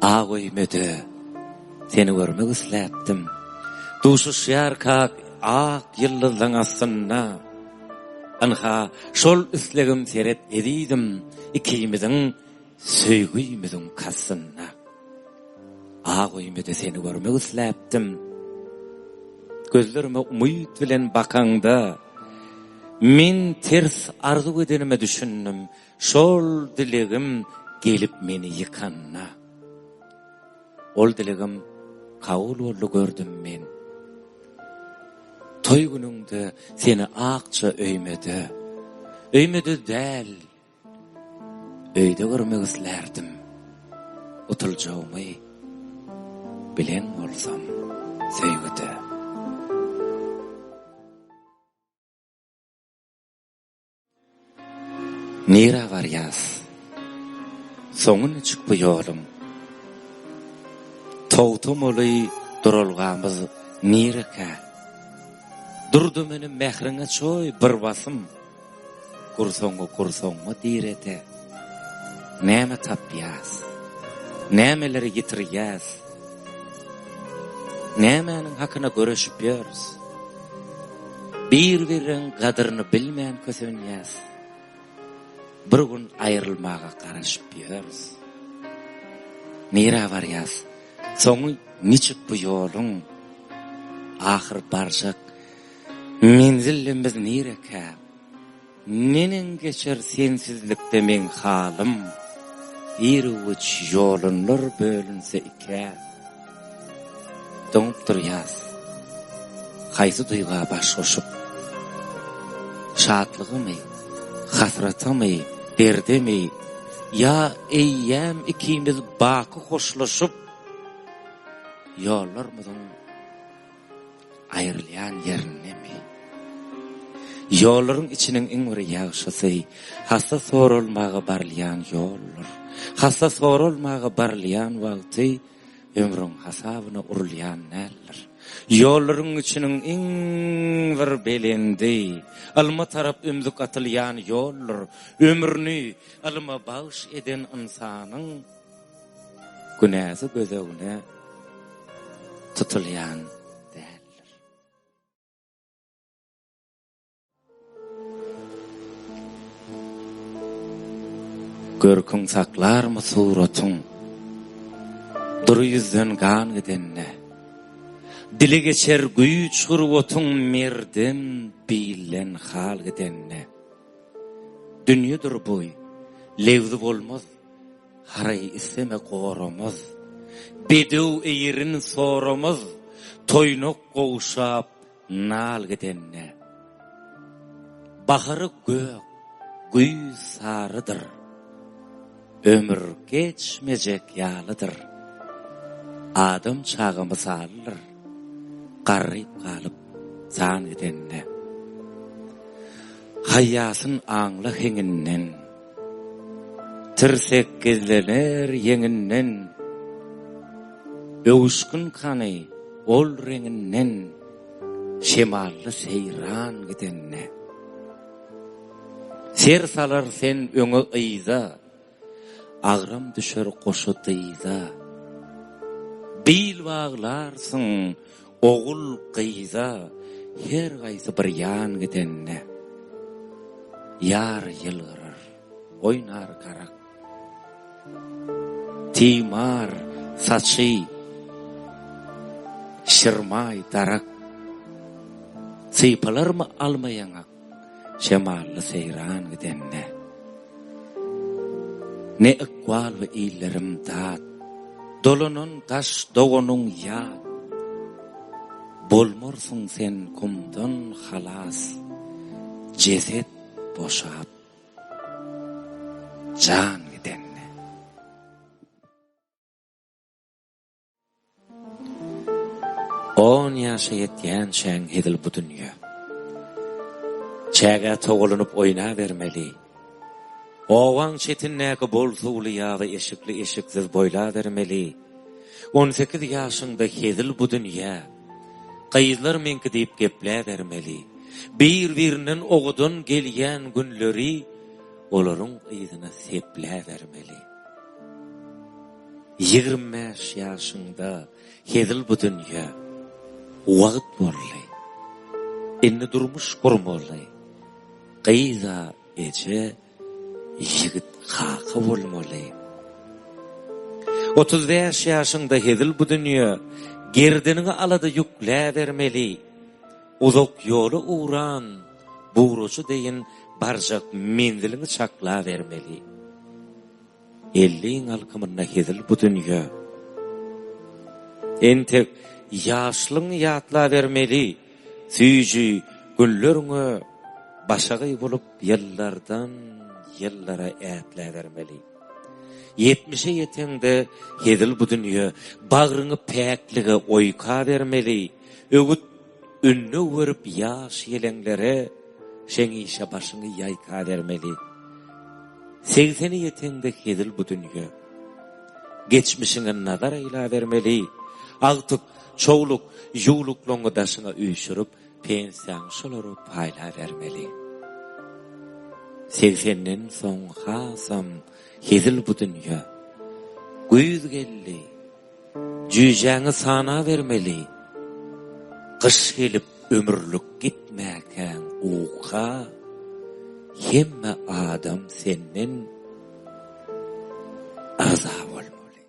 Ağoymedy, seni görmek isläpdim. Duşu şýarkak ak ýyldyzyň astynda. Anha şol islegim seret edidim, ikimiziň söýgüýimiziň kasynda. Ağoymedy, seni görmek isläpdim. Gözlerime umyt bilen bakanda, men ters arzu edenime düşündüm. Şol dilegim gelip meni yıkanna. Ol dilegim kabul boldy gördüm men. Toy günüňde seni akça öýmedi. Öýmedi däl. Öýde görmek islerdim. Otuljagymy bilen bolsam söýgüde. Nira varyas, soňun çık bu ýolum. Towtum oly durulgamyz nireka. Durdu meni mehriňe çoý bir basym. Kursoňa direte. Näme tapýas? Nämeleri gitirýäs? Nämenin hakyna görüşip ýörs? Bir-biriň gadyryny bilmän kösenýäs. Bir gün ayrılmağa karışıp ýörs. Nira varyas, soňy niçik bu ýoluň? Ahir barjak menzilimiz nireka? Nenen geçer sensizlikde men halym? Bir uç ýolunlar bölünse ike. Doňup durýas. Haýsy duýga baş goşup? Şadlygymy, hasratymy, derdimi, ya eýýäm ikimiz baky hoşlaşyp ýollarymyzyň aýrylýan ýerinemi? Ýollaryň içiniň iň bir ýagşysy, hassa sorulmagy barlyan ýollar. Hassa sorulmagy barlyan wagty ömrüň hasabyna urulýan näller. Ýollaryň içiniň iň bir belendi, alma tarap ömzük atylýan ýollar, ömrüni alma bagyş eden insanyň günäsi gözegine tutulýan däldir. Görküň saklarmy suratyň, dur ýüzden gan gidenne. Dile geçer güýç hurwatyň merdim bilen hal gidenne. Dünýedir boý, lewzi bolmaz, haray iseme goramaz. Bedew eýerin soramaz, toýnok gowşap nal gidenne. Bahary gök, güýz sarıdyr. Ömür geçmejek ýalydyr. Adam çağımı salyr. Garryp galyp zan edenne. Haýasyn aňly heňinden, tirsek gezlener yeňinden, öwüşkün kany ol reňinden, şemally seyran gidenne. Ser salar sen öňe ýyza, agram düşer goşu dyza. Bil baglarsyň oğul qyza, her gaýsy bir ýan gidenne. Yar ýylgyrar, oýnar karak. Timar saçy, şirmay darak. Sypalarmy almaýaňak, şemally seyran gidenne. Ne ikwal we illerim dat, dolunun taş dogunyň ýat. Bolmorsun sen kumdan halas, ceset boşap, can gidenne. On ýaşa ýetýän şeň edil bu dünýä. Çäge togulunup oýna bermeli. Owaň çetinläki bolsuly ýa-da eşikli eşiksiz boýla bermeli. 18 ýaşynda edil bu dünýä. Qayızlar menki deyip geplä bermeli. Bir-birinin oğudun gelýän günleri olaryň ýyzyna seplä bermeli. 25 ýaşynda hedil bu dünýä wagt bolly. Inni durmuş gurmaly. Gyza eje yigit kaka bolmaly. 35 ýaşynda hedil bu dünýä gerdiniňi alada ýükläbermeli. Uzak ýoly uğran, buğruçu deyin barjak mendilini çakla vermeli. 50 alkymyna hedil bu dünýä. Entek ýaşlyň ýatla vermeli. Süýji günleriňe başagy bolup ýyllardan ýyllara ätle vermeli. 70'e ýetende hedil bu dünýä bagryňy päklige oýka vermeli. Ögüt ünlü görüp ýaş ýelenlere şeňişe başyny ýaýka vermeli. 80'e ýetende hedil bu dünýä geçmişiňe nazar ila vermeli. Agtyk çoğluk ýuwluklaryňy daşyna üýşürip pensiýan şolary paýla vermeli. 80'den soň hasam hedil bu dünýä güýz geldi. Jüýjäňi sana vermeli. Kış gelip ömürlük gitmäken uqa hemme adam senden azab bolmaly.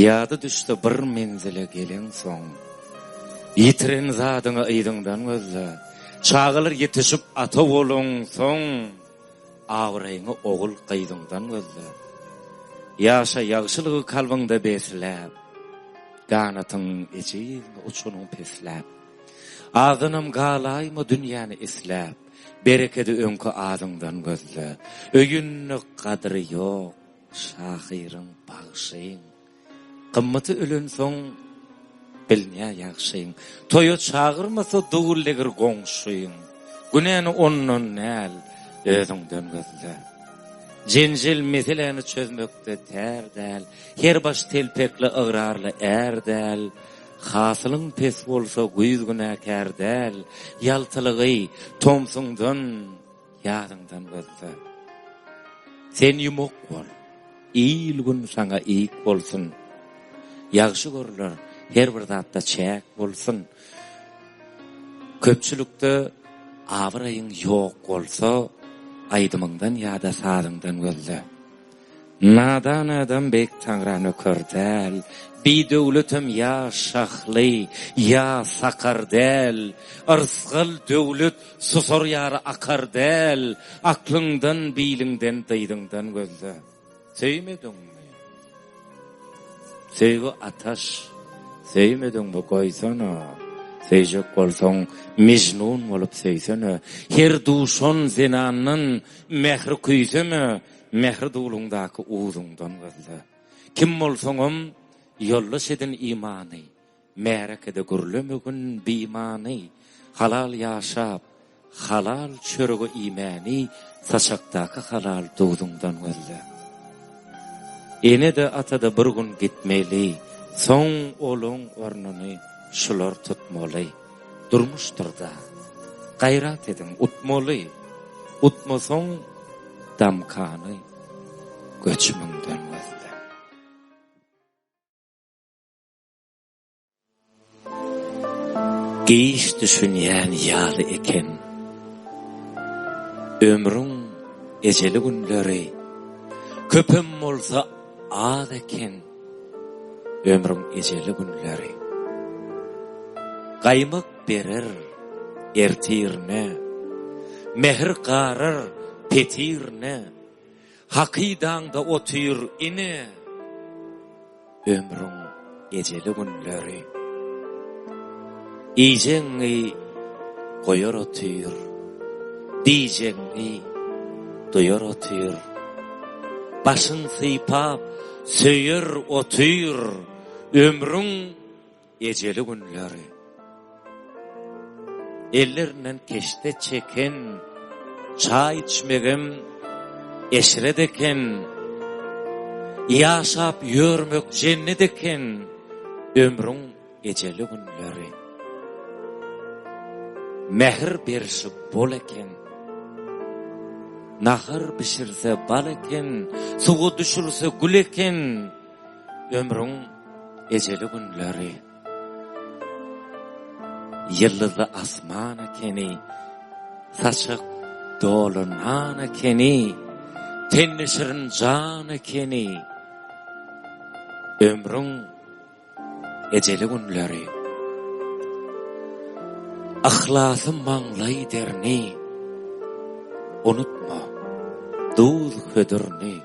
Ýady düşdi bir menzile gelen soň ýitiren zadyňy ýydyňdan gözle çağılar ýetişip ata boluň soň awraýyňy ogul gyýdyňdan gözle ýaşa ýagşylygy kalbyňda besläp ganatyň ejizini uçunyň pesläp adynym galaýmy dünýäni isläp bereketi öňkü adyňdan gözle öýünni kadry ýok şahyryň bagşyň kymmaty ölen soň bilnä ýagşyň toýa çağırmasa dugullegir goňşyň günäni ondan näl özüňden gözle Jenjil meseleni çözmekde terdäl, her baş telpekli ıgrarly erdäl, hasylyň pes bolsa güýz günäkerdäl, ýaltylygy tomsuňdan ýadyňdan gözle. Sen ýumok bol, iyil gün saňa iýik bolsun. Ýagşy görler, her bir zatda çäk bolsun. Köpçülükde awraýyň ýok bolsa, aydymyňdan ýa-da sadyňdan gözle. Nadan adam bek taňrany kördäl, bidöwletim ýa şahly, ýa sakardäl, arsgal döwlet susar ýary akardäl, aklyňdan biýliňden dyýdyňdan gözle. Seýmediňmi? Sevgi ataş, seýmediňmi goýsana? Seyjek bolsaň mejnun bolup seýsene. Her duşan zenanyň mehri küýseme, mehri dulundaky uzuňdan gözle. Kim bolsaňam ýoldaş edin imany, märekede gürlemegin beýmany, halal ýaşap, halal çöregi imany, saçakdaky halal duduňdan gözle. Ene de atada bir gün gitmeli, soň olaň ornuny şular tutmaly. Durmuşdur da. Gayrat edin, utmaly. Utmasoň damkany göçmüňden gözle. Geýiş düşünýän ýaly eken. Ömrüň ejeli günleri köpem bolsa az eken. Ömrüň ejeli günleri Qaymak berer ertirne, mehr qarar petirne, haqidaňda otyr ine. Ömrüň ejeli günleri ijeňi goýar otyr, dijeňi doýar otyr, başyň sypap söýür otyr. Ömrüň ejeli günleri ellerden keşte çeken, çay içmegem eşred eken, yaşap yörmek cennet eken, ömrüň ejeli günleri. Mehr berşip bol eken, nahar pişirse bal eken, suğu düşürse gül eken, ömrüň ejeli günleri. Yıldızlı asman ekeni, saçık dolunan ekeni, tenli şirin can ekeni, ömrüň ejeli günleri. Ahlasım maňlay derni, unutma, duz hödürni.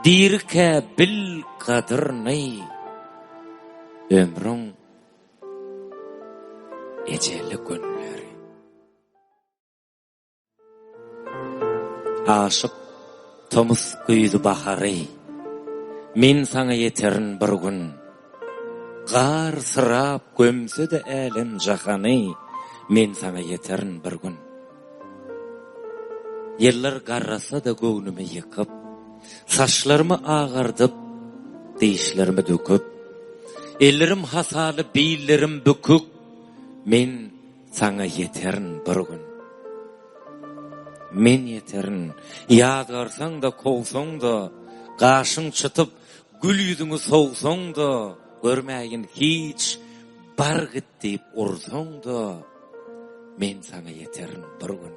Dirke bil kadırni. Ömrüň ejeli günleri. Aşık Thomas güýdi bahary. Men saňa ýeterin bir gün. Gar sırap gömse de älen jahany. Men saňa ýeterin bir gün. Yıllar garrasa da göwnümi ýykyp, saçlarımı ağardyp, diýişlerimi döküp, ellerim hasaly, beýlerim bükük, men saňa ýeterin bir gün. Men ýeterin, ýadgarsaň da, kowsaň da, gaşyň çytyp, gül ýüzüňi sowsaň da, görmägin hiç bar git diýip ursaň da, men saňa ýeterin bir gün.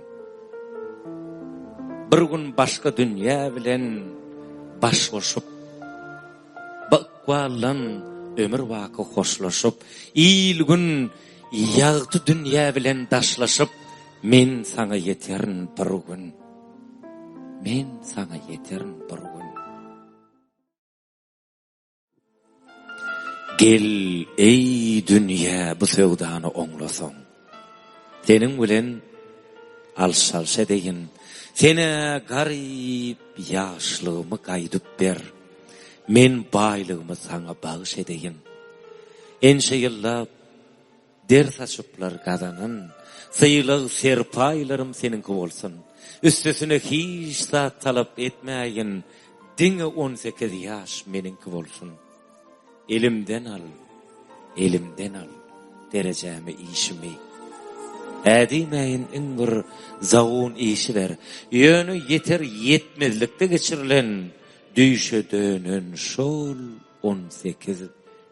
Bir gün başka dünýä bilen baş goşup, bakwalan ömür waky hoşlaşyp, il gün ýagty dünýä bilen daşlaşyp, men saňa ýeterin bir gün. Men saňa ýeterin bir gün. Gel ey dünýä bu sewdany oňlasaň. Seniň bilen alşalşa deyin. Sene garip yaşlığımı gaýdyp ber. Men baýlygymı saňa bagyş edeyin. Enşe ýyllap ders açyplar gazanan, syýlyk serpaýlarym seninki bolsun. Üstesine hiç zat talap etmägin, diňe 18 ýaş meninki bolsun. Elimden al, derejämi işimi. Ädimäyin iň bir zawun işi ber. Ýöne yeter yetmezlikde geçirilen düýşe dönen şol 18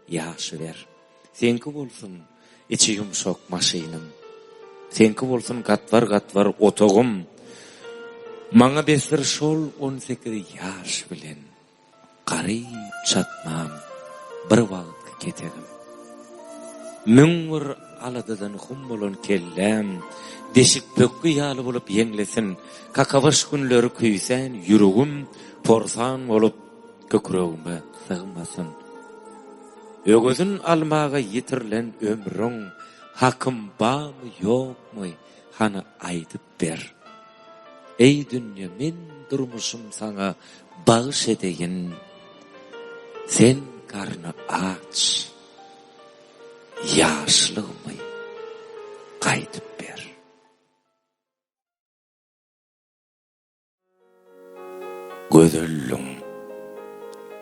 ýaşy ber. Senki bolsun içi ýumşak maşynym. Senki bolsun gatvar otogum. Maňa besir şol 18 ýaş bilen garyp çatmam bir wagt keterim. Müňür aladan humbolon kellem, deşik pökkü ýaly bolup ýeňlesin, kakabaş günleri küýsen, ýüregim porsan bolup kökregime sygmasyn. Ögözün almaga ýitirilen ömrüň hakym bamy ýokmy, hana aýdyp ber. Ey dünýä, men durmuşym saňa bagyş edeyin. Sen karny aç. Yaşlığımı gaýdyp ber. Gödüllüň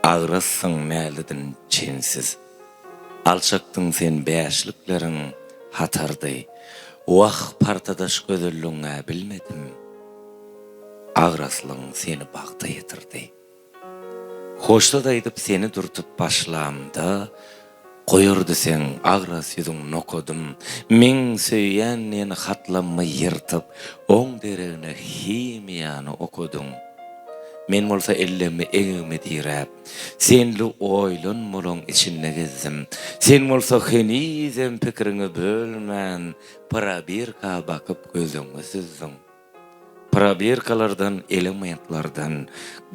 agrassyň mälidin çensiz. Alçakdyň sen bäşlikleriň hatardy. Wah partadaş gödüllüňe bilmedim. Agraslyň seni bagda ýetirdi. Hoşda daýdyp seni durtup başlamda, koyurdu sen agras yüzün nokodum, men söýýän neni hatlammy ýyrtyp, oň deregine himiýany okudum. Men bolsa ellemi egimi dirap, senli oýlanmalaň içinde gezdim. Sen bolsa henizem pikirini bölmän, probirka bakyp gözüňi süzdüň. Probirkalardan, elementlardan,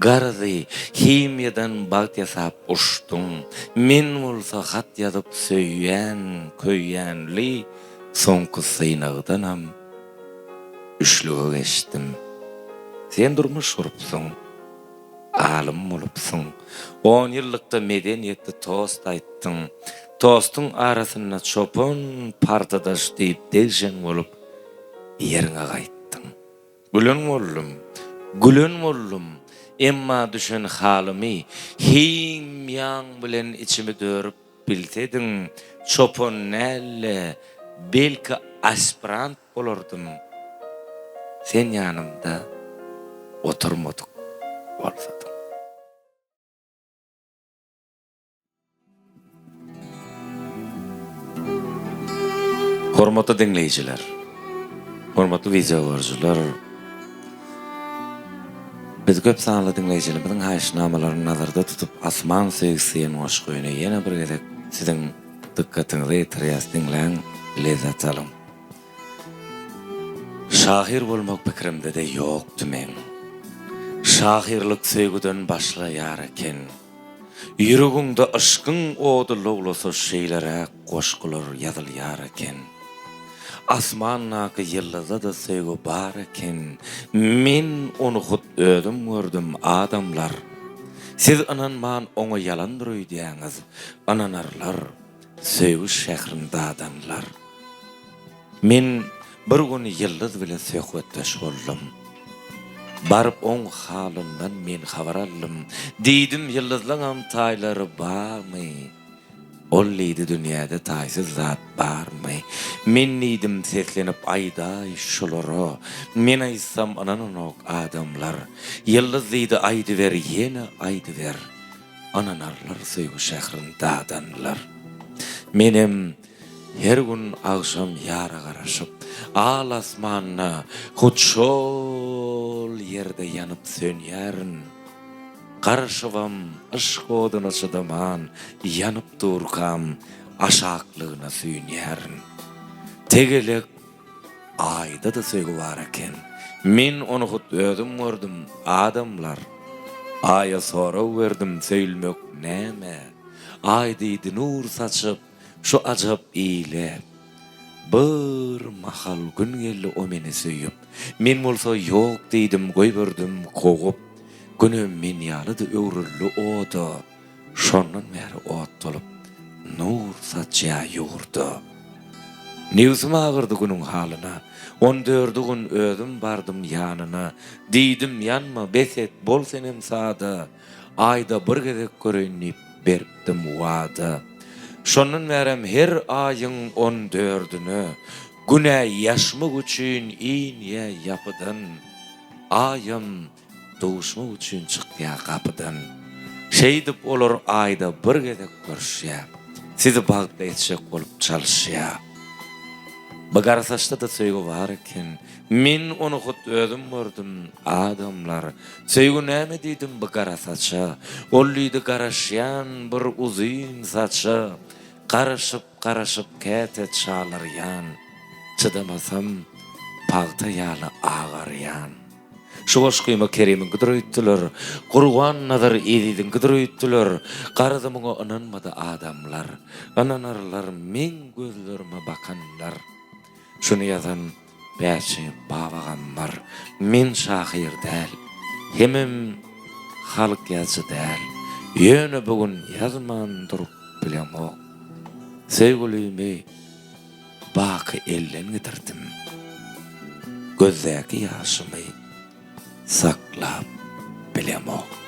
garzy, himiýadan bagt ýasap uçdum. Men bolsa hat ýazyp söýýän, köýýänli soňky syynagdanam üçlüge geçdim. Sen durmuş urupsyň, alim bolupsyň. 10 ýyllykda medeniýetde tost aýtdyň. Tostuň arasyna çopun partadaş diýip degjen bolup ýeriňe gaýtdyň. Gülün bollum, emma düşen halimi, himyan bilen içimi dörüp bilsediň, çopun näle, belki aspirant bolurdum. sen yanımda oturmadık bolsadyň. Hormatly dinleýijiler, hormatly video görüjüler, biz köp sanly dinleýijilerimiziň haýyşnamalaryny nazarda tutup asman sevgisiýen goşgyny ýene bir gezek siziň dikkatiňizi ýetirýäs dinläň, lezzet alyň. Şahir bolmak pikirimde de ýokdy men. Şahirlik söýgüden başlaýar eken. Ýüregiňde aşkyň odu lowlasa şeýlere goşgular ýazylýar eken. Asmannaky ýyldyza da söýgü bar eken. Men onu hut ödüm gördüm adamlar. Siz ananman oňa ýalandyr öýdýäňiz, ananarlar, söýgü şäherinde adamlar. Men bir gün ýyldız bilen söhbetdeş boldum. Barıp oň halyndan men habar aldım. Diýdim ýyldyzlaňam taýlary barmy? Ol liýdi dünýäde taýsyz zat barmy? Men diýdim seslenip aýdaý şolara. Men aýsam ananok adamlar. Ýyldız diýdi aýdy ber, ýene aýdy ber. Ananarlar söýgü şäherinde adamlar. Menem her gün akşam ýara garaşyp al asmanyna hutşol ýerde ýanyp sönýärin. Garaşywam aşk oduny çydaman, ýanyp durkam aşaklygyna süýnýärin. Tegelek aýda da söýgü bar eken. Men onu hut ödüm gördüm adamlar. Aýa soraw berdim söýülmek näme? Aý diýdi nur saçyp şu ajap ýyle. Bir mahal gün geldi o meni söýüp. Men bolsa ýok diýdim, goýberdim kogup. Günüm men ýalydy öwrülli oda. Şondan bäri ot tolup nur saçya ýurdu. Newsum agyrdy günüň halyna. 14 gün özüm bardım ýanyna. Diýdim ýanma beset bol senem sada. Aýda bir gezek göreýnip berdim wada. Şondan berem her aýyň 14-nü güne ýaşmak üçin iňe ýapydan. Aýym dowuşmak üçin çykýa kapydan. Şeýdip olar aýda bir gezek görüşýär. Sizi bagda etjek bolup çalyşýar. Bagara saçta da söýgü bar eken. Men onu hut özüm gördüm adamlar. Söýgü näme diýdim bagara saça. Ol diýdi garaşýan bir uzyn saça. Garaşyp käte çalarýan. Çydamasam pagta ýaly agarýan. Şu goşgyma Kerimiň gydryýtdyler. Gurban nazar edidiň gydryýtdyler. Garadymyňa inanmady adamlar. Ananarlar men gözlerime bakanlar. Şunu yazan bäçi babagam bar. Men şahir däl. Hemem halk ýazgy däl. Ýöne bugün ýazman durup bilemok. Sevgilimi baky elden getirdim. Gözdäki ýaşymy saklap bilemok.